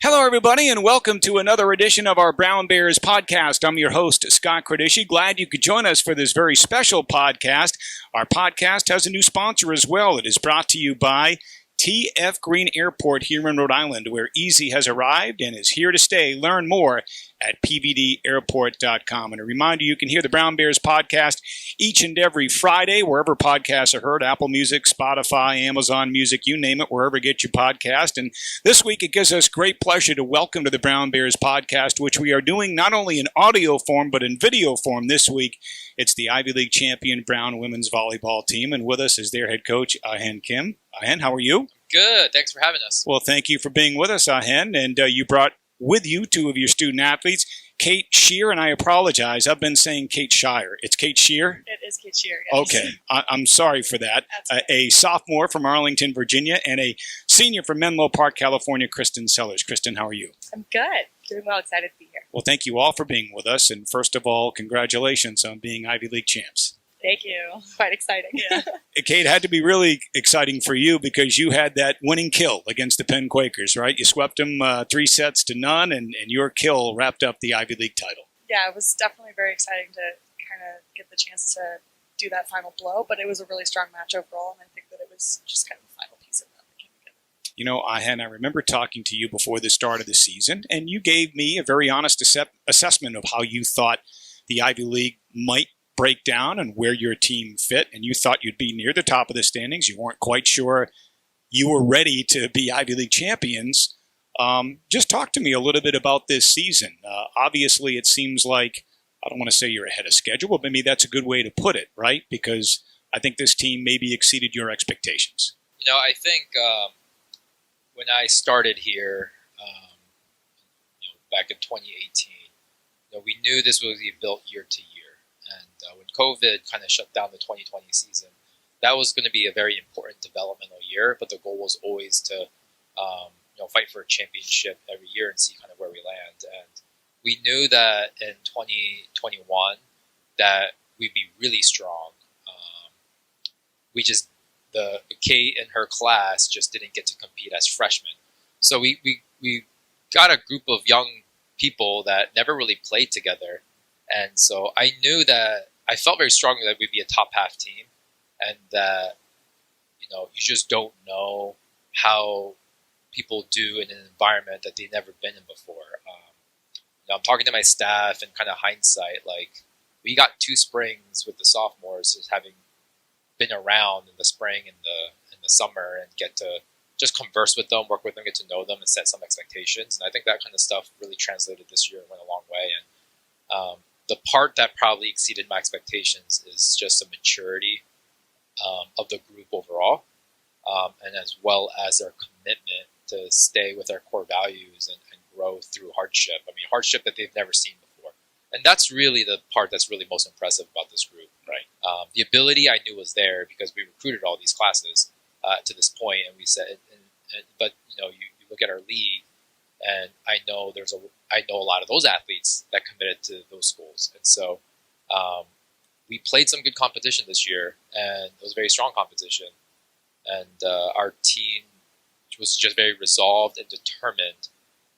Hello, everybody, and welcome to another edition of our Brown Bears podcast. I'm your host, Scott Credici. Glad you could join us for this very special podcast. Our podcast has a new sponsor as well. It is brought to you by T.F. Green Airport here in Rhode Island, where Easy has arrived and is here to stay. Learn more at pvdairport.com. And a reminder, you can hear the Brown Bears podcast each and every Friday, wherever podcasts are heard, Apple Music, Spotify, Amazon Music, you name it, wherever you get your podcast. And this week, it gives us great pleasure to welcome to the Brown Bears podcast, which we are doing not only in audio form, but in video form this week. It's the Ivy League champion Brown women's volleyball team, and with us is their head coach, Ahen Kim. Ahen, how are you? Good. Thanks for having us. Well, thank you for being with us, Ahen. And you brought with you two of your student athletes, Kate Sheire, and I apologize. I've been saying Kate Shire. It's Kate Sheire? It is Kate Sheire, yes. Okay. I'm sorry for that. Okay. A sophomore from Arlington, Virginia, and a senior from Menlo Park, California, Kristen Sellers. Kristen, how are you? I'm good. Doing well. Excited to be here. Well, thank you all for being with us. And first of all, congratulations on being Ivy League champs. Thank you. Quite exciting. Yeah. Kate, it had to be really exciting for you because you had that winning kill against the Penn Quakers, right? You swept them 3-0, and your kill wrapped up the Ivy League title. Yeah, it was definitely very exciting to kind of get the chance to do that final blow, but it was a really strong match overall, and I think that it was just kind of the final piece of that came together. You know, Ahen, I remember talking to you before the start of the season, and you gave me a very honest assessment of how you thought the Ivy League might break down and where your team fit, and you thought you'd be near the top of the standings. You weren't quite sure you were ready to be Ivy League champions. Just talk to me a little bit about this season. Obviously, it seems like, I don't want to say you're ahead of schedule, but maybe that's a good way to put it, right? Because I think this team maybe exceeded your expectations. You know, I think when I started here, back in 2018, we knew this would be built year to year. And when COVID kind of shut down the 2020 season, that was going to be a very important developmental year. But the goal was always to, fight for a championship every year and see kind of where we land. And we knew that in 2021 that we'd be really strong. Kate and her class just didn't get to compete as freshmen. So we got a group of young people that never really played together. And so I knew that I felt very strongly that we'd be a top half team, and that, you just don't know how people do in an environment that they've never been in before. I'm talking to my staff and kind of hindsight, like we got 2 springs with the sophomores as having been around in the spring and the summer, and get to just converse with them, work with them, get to know them, and set some expectations. And I think that kind of stuff really translated this year and went a long way. And the part that probably exceeded my expectations is just the maturity of the group overall, and as well as their commitment to stay with our core values and grow through hardship. I mean, hardship that they've never seen before. And that's really the part that's really most impressive about this group. Right. The ability I knew was there because we recruited all these classes to this point, and we said, but you look at our league, and I know a lot of those athletes that committed to those schools. And so we played some good competition this year, and it was very strong competition. And our team was just very resolved and determined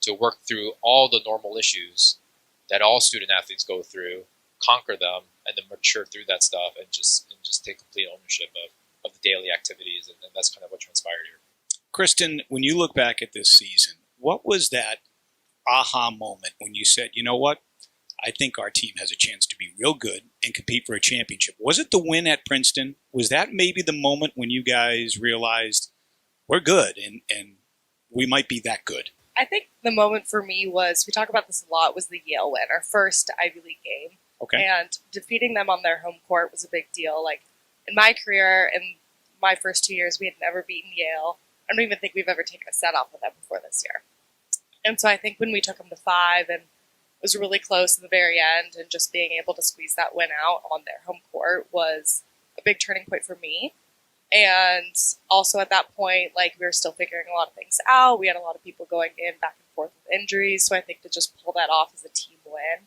to work through all the normal issues that all student athletes go through, conquer them, and then mature through that stuff, and just take complete ownership of the daily activities. And that's kind of what transpired here. Kristen, when you look back at this season, what was that aha moment when you said, you know what, I think our team has a chance to be real good and compete for a championship? Was it the win at Princeton? Was that maybe the moment when you guys realized we're good and we might be that good? I think the moment for me was, we talk about this a lot, was the Yale win, our first Ivy League game. Okay. And defeating them on their home court was a big deal. Like, in my career, in my first 2 years, we had never beaten Yale. I don't even think we've ever taken a set off with them before this year. And so I think when we took them to 5 and it was really close at the very end, and just being able to squeeze that win out on their home court was a big turning point for me. And also at that point, like, we were still figuring a lot of things out. We had a lot of people going in back and forth with injuries. So I think to just pull that off as a team win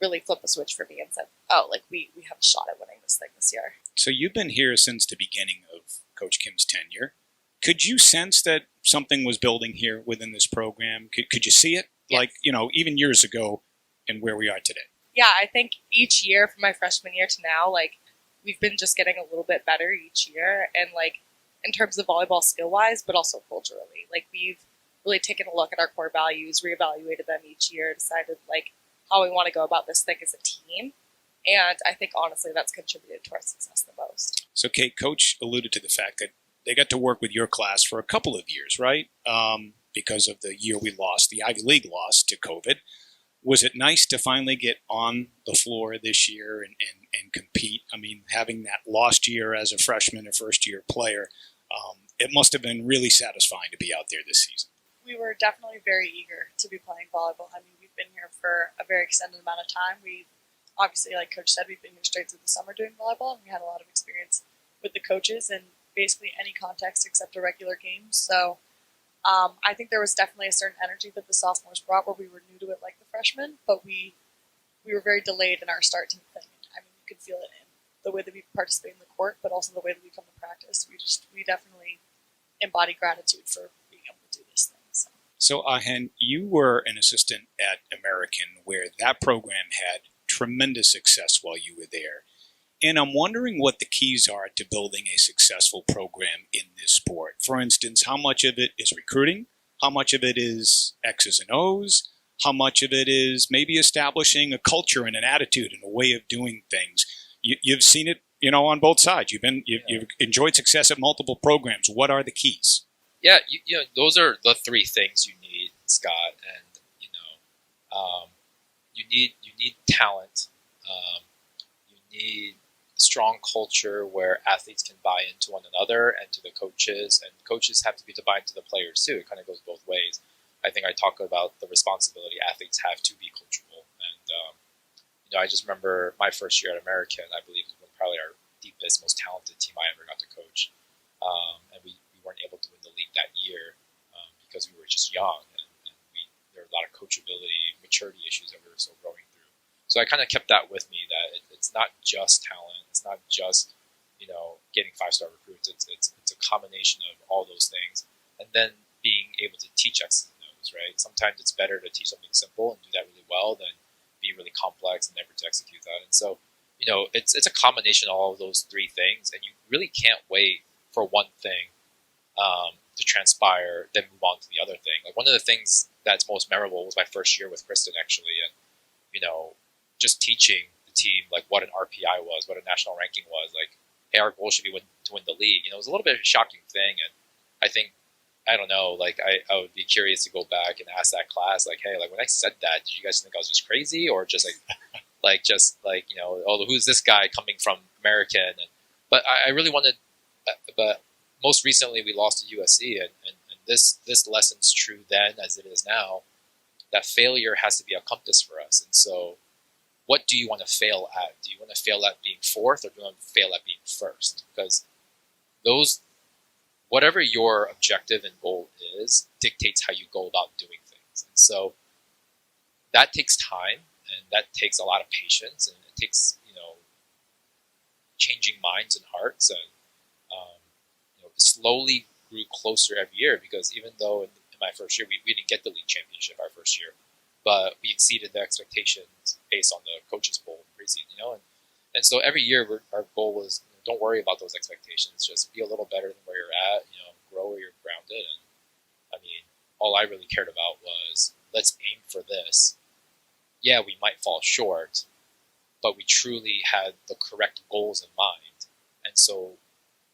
really flipped the switch for me and said, oh, like, we have a shot at winning this thing this year. So you've been here since the beginning of Coach Kim's tenure. Could you sense that something was building here within this program? Could you see it? Yes. Like, even years ago and where we are today? Yeah, I think each year from my freshman year to now, like, we've been just getting a little bit better each year. And, like, in terms of volleyball skill-wise, but also culturally. Like, we've really taken a look at our core values, reevaluated them each year, decided, like, how we want to go about this thing as a team. And I think, honestly, that's contributed to our success the most. So, Kate, Coach alluded to the fact that they got to work with your class for a couple of years, right? Because of the year we lost, the Ivy League loss to COVID. Was it nice to finally get on the floor this year and compete? I mean, having that lost year as a freshman, a first-year player, it must have been really satisfying to be out there this season. We were definitely very eager to be playing volleyball. I mean, we've been here for a very extended amount of time. We obviously, like Coach said, we've been here straight through the summer doing volleyball, and we had a lot of experience with the coaches in basically any context except a regular game. So I think there was definitely a certain energy that the sophomores brought where we were new to it like the freshmen, but we were very delayed in our start team thing. I mean, you could feel it in the way that we participate in the court, but also the way that we come to practice. We definitely embody gratitude for being able to do this thing. So, Ahen, you were an assistant at American, where that program had tremendous success while you were there. And I'm wondering what the keys are to building a successful program in this sport. For instance, how much of it is recruiting? How much of it is X's and O's? How much of it is maybe establishing a culture and an attitude and a way of doing things? You've seen it, on both sides. You've enjoyed success at multiple programs. What are the keys? Yeah, those are the three things you need, Scott, and you need talent. You need a strong culture where athletes can buy into one another and to the coaches, and coaches have to be to buy into the players too. It kind of goes both ways. I think I talk about the responsibility athletes have to be coachable, and I just remember my first year at American. I believe was probably our deepest, most talented team I ever got to coach, and we weren't able to win the league that year because we were just young, and there were a lot of coachability, maturity issues that we were still growing through. So I kind of kept that with me, that it's not just talent, it's not just getting 5-star recruits. It's a combination of all those things, and then being able to teach X's and O's. Right? Sometimes it's better to teach something simple and do that really well than be really complex and never to execute that. And so it's a combination of all of those three things, and you really can't wait for one thing to transpire, then move on to the other thing. Like, one of the things that's most memorable was my first year with Kristen, actually, and just teaching the team like what an RPI was, what a national ranking was. Like, hey, our goal should be to win the league. It was a little bit of a shocking thing, and I don't know, like I would be curious to go back and ask that class, like, hey, like when I said that, did you guys think I was just crazy, or just oh, who's this guy coming from American? But I really wanted, but most recently we lost to USC, and this lesson's true then as it is now, that failure has to be a compass for us. And so what do you want to fail at? Do you want to fail at being fourth, or do you want to fail at being first? Because whatever your objective and goal is dictates how you go about doing things. And so that takes time, and that takes a lot of patience, and it takes, changing minds and hearts, and slowly grew closer every year, because even though in my first year, we didn't get the league championship our first year, but we exceeded the expectations based on the coaches poll preseason, and so every year our goal was, don't worry about those expectations, just be a little better than where you're at, grow where you're grounded. And all I really cared about was, let's aim for this. Yeah, we might fall short, but we truly had the correct goals in mind, and so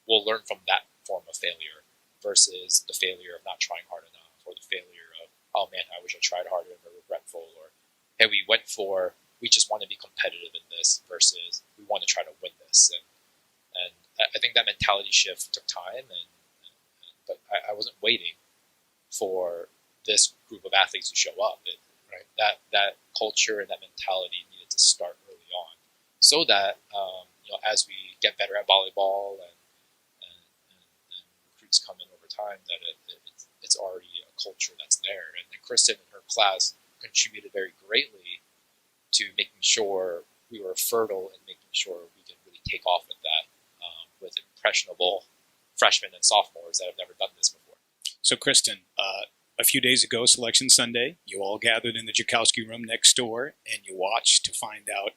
we'll learn from that form of failure versus the failure of not trying hard enough, or the failure of, oh man, I wish I tried harder and we're regretful, or hey, we just want to be competitive in this versus we want to try to win this. And I think that mentality shift took time, but I wasn't waiting for this group of athletes to show up. Right? That culture and that mentality needed to start early on, so that as we get better at volleyball and recruits come in over time, that it's already a culture that's there. And Kristen and her class contributed very greatly to making sure we were fertile and making sure we could really take off with that, with impressionable freshmen and sophomores that have never done this before. So, Kristen, a few days ago, Selection Sunday, you all gathered in the Joukowsky room next door, and you watched to find out,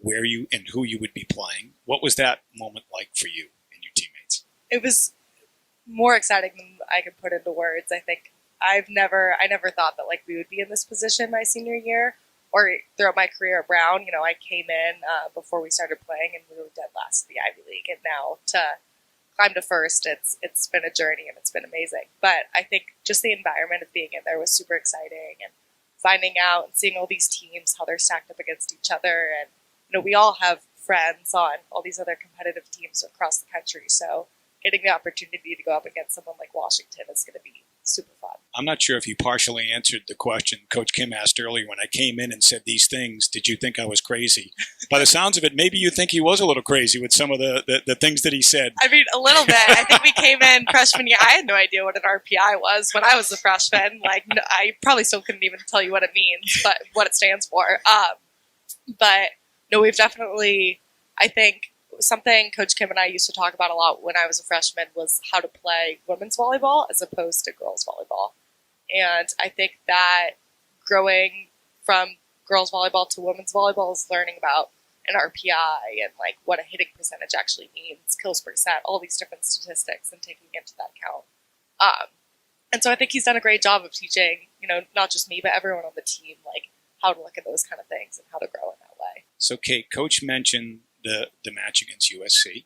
where you and who you would be playing. What was that moment like for you and your teammates? It was more exciting than I could put into words. I think I never thought that like we would be in this position my senior year or throughout my career at Brown. I came in before we started playing, and we were dead last in the Ivy League, and now to climb to first, it's been a journey and it's been amazing. But I think just the environment of being in there was super exciting, and finding out and seeing all these teams, how they're stacked up against each other. And, we all have friends on all these other competitive teams across the country. So getting the opportunity to go up against someone like Washington is going to be super fun. I'm not sure if you partially answered the question Coach Kim asked earlier when I came in and said these things. Did you think I was crazy? By the sounds of it, maybe you think he was a little crazy with some of the things that he said. I mean, a little bit. I think we came in freshman year. I had no idea what an RPI was when I was a freshman. I probably still couldn't even tell you what it means, but what it stands for. But no, we've definitely, I think, something Coach Kim and I used to talk about a lot when I was a freshman was how to play women's volleyball as opposed to girls volleyball. And I think that growing from girls volleyball to women's volleyball is learning about an RPI and like what a hitting percentage actually means, kills per set, all these different statistics, and taking into that count. And so I think he's done a great job of teaching, not just me, but everyone on the team, like how to look at those kind of things and how to grow in that way. So, Kate, Coach mentioned the match against USC,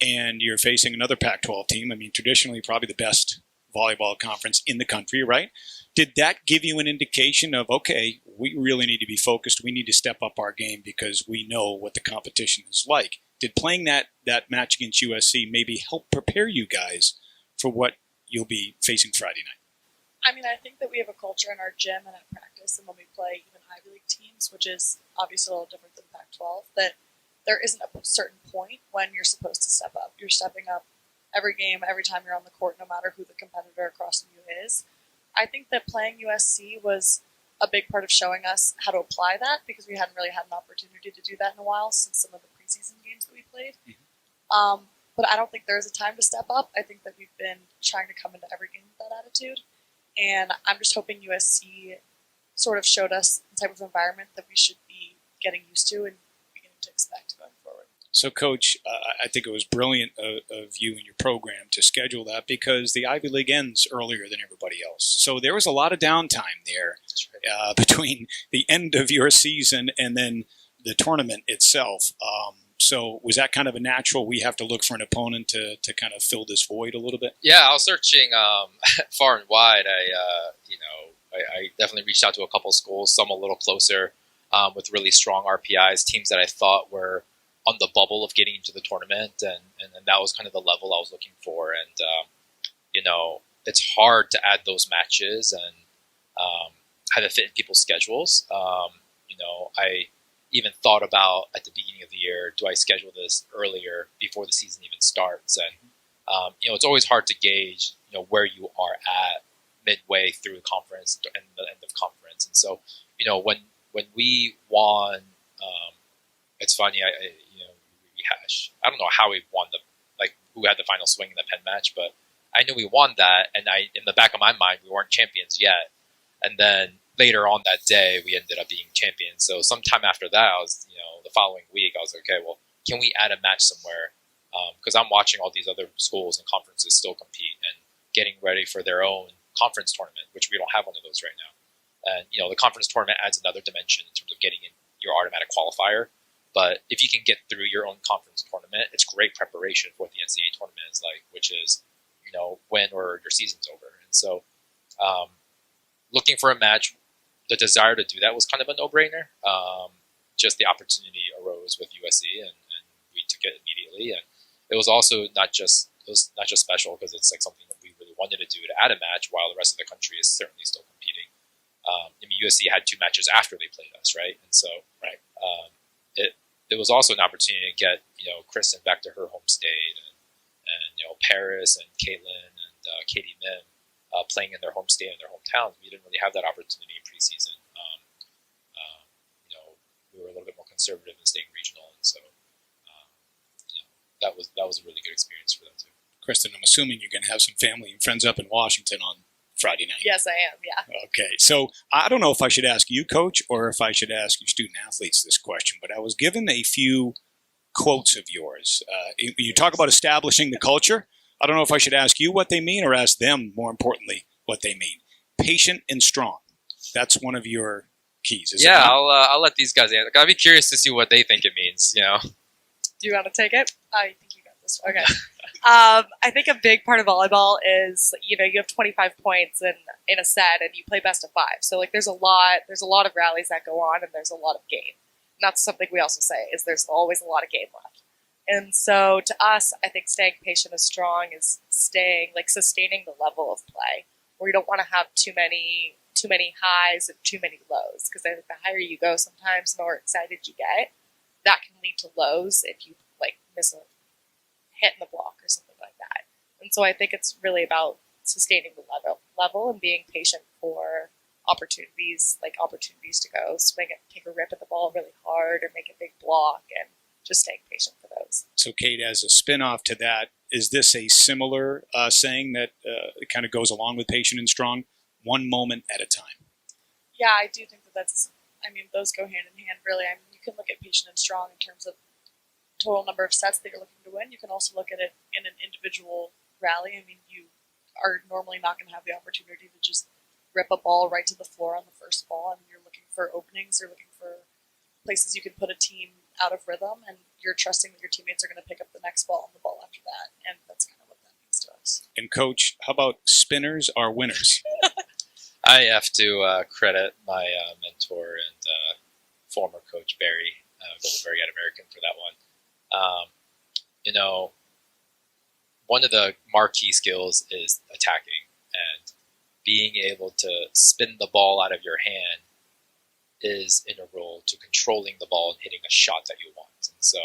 and you're facing another Pac-12 team. I mean, traditionally probably the best volleyball conference in the country, right? Did that give you an indication of, okay, we really need to be focused, we need to step up our game because we know what the competition is like? Did playing that match against USC maybe help prepare you guys for what you'll be facing Friday night? I mean, I think that we have a culture in our gym and at practice and when we play even Ivy League teams, which is obviously a little different than Pac-12, that there isn't a certain point when you're supposed to step up. You're stepping up every game, every time you're on the court, no matter who the competitor across from you is. I think that playing USC was a big part of showing us how to apply that because we hadn't really had an opportunity to do that in a while since some of the preseason games that we played. Mm-hmm. But I don't think there is a time to step up. I think that we've been trying to come into every game with that attitude. And I'm just hoping USC sort of showed us the type of environment that we should be getting used to and beginning to expect going forward. So, Coach, I think it was brilliant of you and your program to schedule that because the Ivy League ends earlier than everybody else. So there was a lot of downtime there between the end of your season and then the tournament itself. So was that kind of a natural, we have to look for an opponent to kind of fill this void a little bit? Yeah, I was searching far and wide. I definitely reached out to a couple schools, some a little closer with really strong RPIs, teams that I thought were on the bubble of getting into the tournament, and that was kind of the level I was looking for. And, it's hard to add those matches and have it fit in people's schedules. I even thought about at the beginning of the year, do I schedule this earlier before the season even starts? And, it's always hard to gauge, where you are at midway through the conference and the end of conference. And so, when we won, it's funny, rehash. I don't know how we won who had the final swing in the Penn match, but I knew we won that. And in the back of my mind, we weren't champions yet. And then later on that day, we ended up being champions. So sometime after that, I was, the following week, I was like, okay, well, can we add a match somewhere? Because I'm watching all these other schools and conferences still compete and getting ready for their own conference tournament, which we don't have one of those right now. And, the conference tournament adds another dimension in terms of getting in your automatic qualifier. But if you can get through your own conference tournament, it's great preparation for what the NCAA tournament is like, which is, when or your season's over. And so looking for a match, the desire to do that was kind of a no-brainer. Just the opportunity arose with USC, and we took it immediately. And it was also not just special because it's like something that we really wanted to do to add a match while the rest of the country is certainly still competing. USC had 2 matches after they played us, right? And so it was also an opportunity to get Kristen back to her home state, and Paris and Caitlin and Katie Mim playing in their home state and their hometowns. We didn't really have that opportunity in preseason. We were a little bit more conservative in staying regional, and so that was a really good experience for them too. Kristen, I'm assuming you're going to have some family and friends up in Washington on Friday night. Yes, I am. Yeah. Okay, so I don't know if I should ask you, Coach, or if I should ask your student athletes this question, but I was given a few quotes of yours. You talk about establishing the culture. I don't know if I should ask you what they mean or ask them, more importantly, what they mean. Patient and strong. That's one of your keys, is it Yeah, not? I'll let these guys answer. I'll be curious to see what they think it means. You know. Do you want to take it? I think you got this one. Okay. I think a big part of volleyball is, you have 25 points in a set and you play best of 5. So like there's a lot of rallies that go on and there's a lot of game. And that's something we also say is there's always a lot of game left. And so to us, I think staying patient and strong is sustaining the level of play, where you don't want to have too many highs and too many lows. Because I think the higher you go, sometimes the more excited you get, that can lead to lows if you miss a hit in the block or something like that. And so I think it's really about sustaining the level and being patient for opportunities to go swing it, take a rip at the ball really hard or make a big block, and just staying patient for those. So, Kate, as a spin-off to that, is this a similar saying that it kind of goes along with patient and strong? One moment at a time. Yeah, I do think those go hand in hand, really. You can look at patient and strong in terms of total number of sets that you're looking to win. You can also look at it in an individual rally. You are normally not going to have the opportunity to just rip a ball right to the floor on the first ball. You're looking for openings, you're looking for places you can put a team out of rhythm, and you're trusting that your teammates are going to pick up the next ball and the ball after that. And that's kind of what that means to us. And Coach, how about spinners are winners? I have to credit my mentor and former coach, Barry Goldberg at American, for that one. One of the marquee skills is attacking, and being able to spin the ball out of your hand is integral to controlling the ball and hitting a shot that you want. And so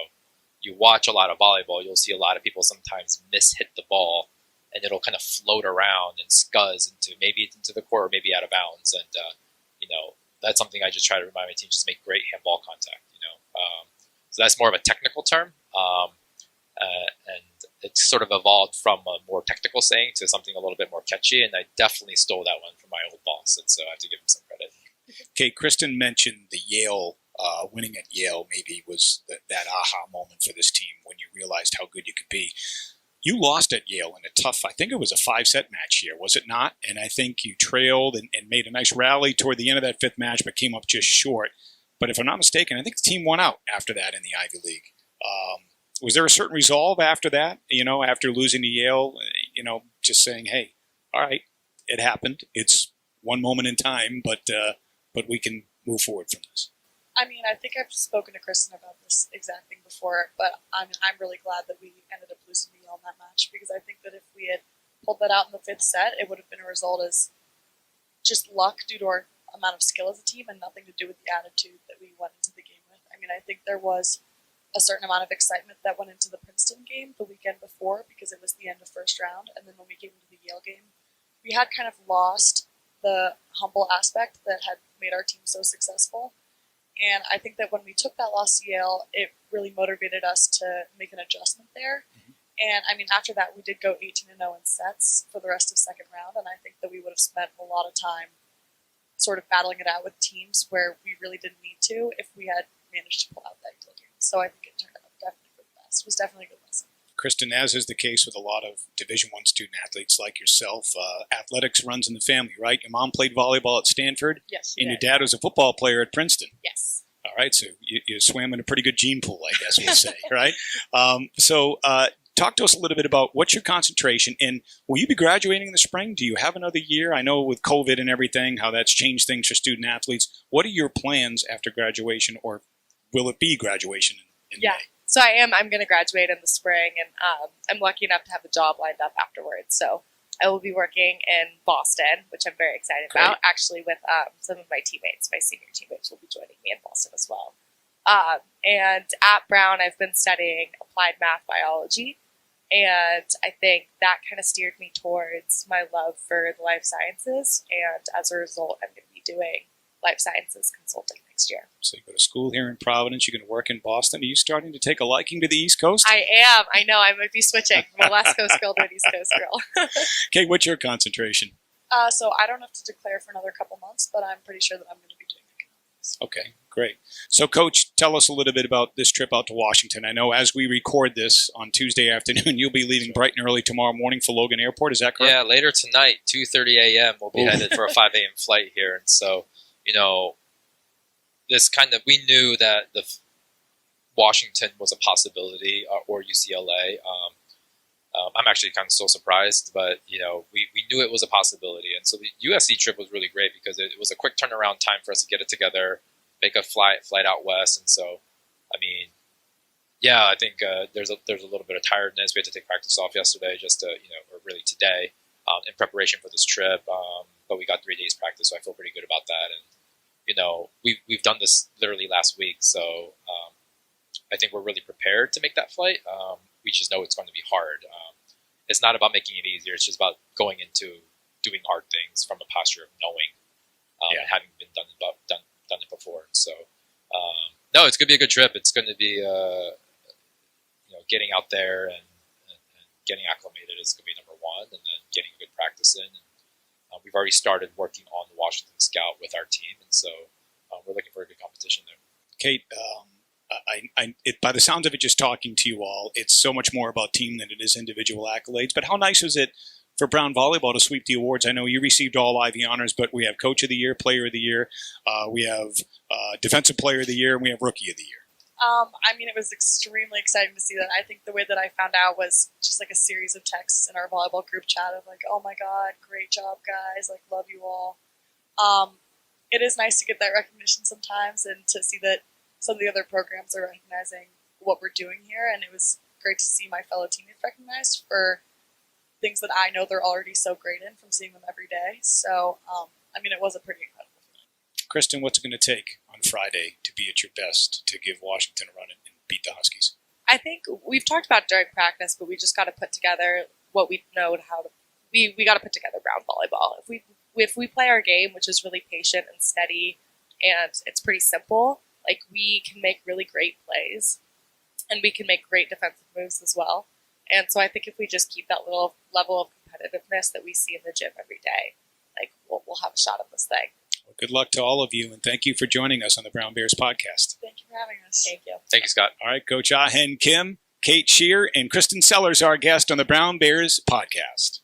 you watch a lot of volleyball, you'll see a lot of people sometimes miss-hit the ball, and it'll kind of float around and scuzz into the court or maybe out of bounds. And, that's something I just try to remind my team, just make great handball contact, So that's more of a technical term. And it's sort of evolved from a more technical saying to something a little bit more catchy. And I definitely stole that one from my old boss. And so I have to give him some credit. Okay, Kristen mentioned the Yale, winning at Yale maybe was that aha moment for this team when you realized how good you could be. You lost at Yale in a tough, I think it was a 5-set match here, was it not? And I think you trailed and made a nice rally toward the end of that 5th match, but came up just short. But if I'm not mistaken, I think the team won out after that in the Ivy League. Was there a certain resolve after that, after losing to Yale, just saying, hey, all right, it happened. It's one moment in time, but we can move forward from this. I think I've spoken to Kristen about this exact thing before, but I'm really glad that we ended up losing to Yale in that match, because I think that if we had pulled that out in the 5th set, it would have been a result as just luck due to our amount of skill as a team and nothing to do with the attitude that we went into the game with. I think there was a certain amount of excitement that went into the Princeton game the weekend before because it was the end of first round, and then when we came into the Yale game, we had kind of lost the humble aspect that had made our team so successful. And I think that when we took that loss to Yale, it really motivated us to make an adjustment there. Mm-hmm. And after that, we did go 18-0 in sets for the rest of second round, and I think that we would have spent a lot of time sort of battling it out with teams where we really didn't need to if we had managed to pull out that Yale game. So I think it turned out definitely for the best. It was definitely a good lesson. Kristen, as is the case with a lot of Division I student athletes like yourself, athletics runs in the family, right? Your mom played volleyball at Stanford, yes, and your dad was a football player at Princeton. Yes. All right, so you swam in a pretty good gene pool, I guess we'll say, right? So talk to us a little bit about what's your concentration, and will you be graduating in the spring? Do you have another year? I know with COVID and everything, how that's changed things for student athletes. What are your plans after graduation, or will it be graduation in May? So I'm going to graduate in the spring, and I'm lucky enough to have a job lined up afterwards. So I will be working in Boston, which I'm very excited about, actually with some of my teammates. My senior teammates will be joining me in Boston as well. And at Brown, I've been studying applied math biology, and I think that kind of steered me towards my love for the life sciences, and as a result, I'm going to be doing life sciences consulting next next year. So you go to school here in Providence. You're going to work in Boston. Are you starting to take a liking to the East Coast? I am. I know. I might be switching from a West Coast girl to an East Coast girl. Kate, what's your concentration? So I don't have to declare for another couple months, but I'm pretty sure that I'm going to be doing economics. Okay, great. So, Coach, tell us a little bit about this trip out to Washington. I know as we record this on Tuesday afternoon, you'll be leaving bright and early tomorrow morning for Logan Airport. Is that correct? Yeah, later tonight, 2:30 a.m. We'll be headed for a 5 a.m. flight here. And so, this we knew that Washington was a possibility, or UCLA. I'm actually kind of still surprised, but we knew it was a possibility, and so the USC trip was really great because it was a quick turnaround time for us to get it together, make a flight out west, and so, I think there's a little bit of tiredness. We had to take practice off yesterday, or really today, in preparation for this trip. But we got 3 days practice, so I feel pretty good about that. And we've done this literally last week, so I think we're really prepared to make that flight. We just know it's going to be hard. It's not about making it easier. It's just about going into doing hard things from a posture of knowing and having been done it before. So, no, it's going to be a good trip. It's going to be, getting out there and getting acclimated is going to be number one, and then getting a good practice in. And we've already started working on the Washington Scout with our team, and so we're looking for a good competition there. Kate, by the sounds of it, just talking to you all, it's so much more about team than it is individual accolades. But how nice was it for Brown Volleyball to sweep the awards? I know you received all Ivy honors, but we have Coach of the Year, Player of the Year, we have Defensive Player of the Year, and we have Rookie of the Year. It was extremely exciting to see that. I think the way that I found out was just like a series of texts in our volleyball group chat of like, oh my God, great job, guys. Like, love you all. It is nice to get that recognition sometimes and to see that some of the other programs are recognizing what we're doing here. And it was great to see my fellow teammates recognized for things that I know they're already so great in from seeing them every day. So, it was a pretty incredible. Kristen, what's it going to take on Friday to be at your best to give Washington a run and beat the Huskies? I think we've talked about during practice, but we just got to put together what we know and how to. We got to put together Brown Volleyball. If we play our game, which is really patient and steady, and it's pretty simple, like we can make really great plays, and we can make great defensive moves as well. And so I think if we just keep that little level of competitiveness that we see in the gym every day, like we'll have a shot at this thing. Well, good luck to all of you, and thank you for joining us on the Brown Bears podcast. Thank you for having us. Thank you. Thank you, Scott. All right, Coach Ahen Kim, Kate Sheire, and Kristen Sellers, our guest on the Brown Bears podcast.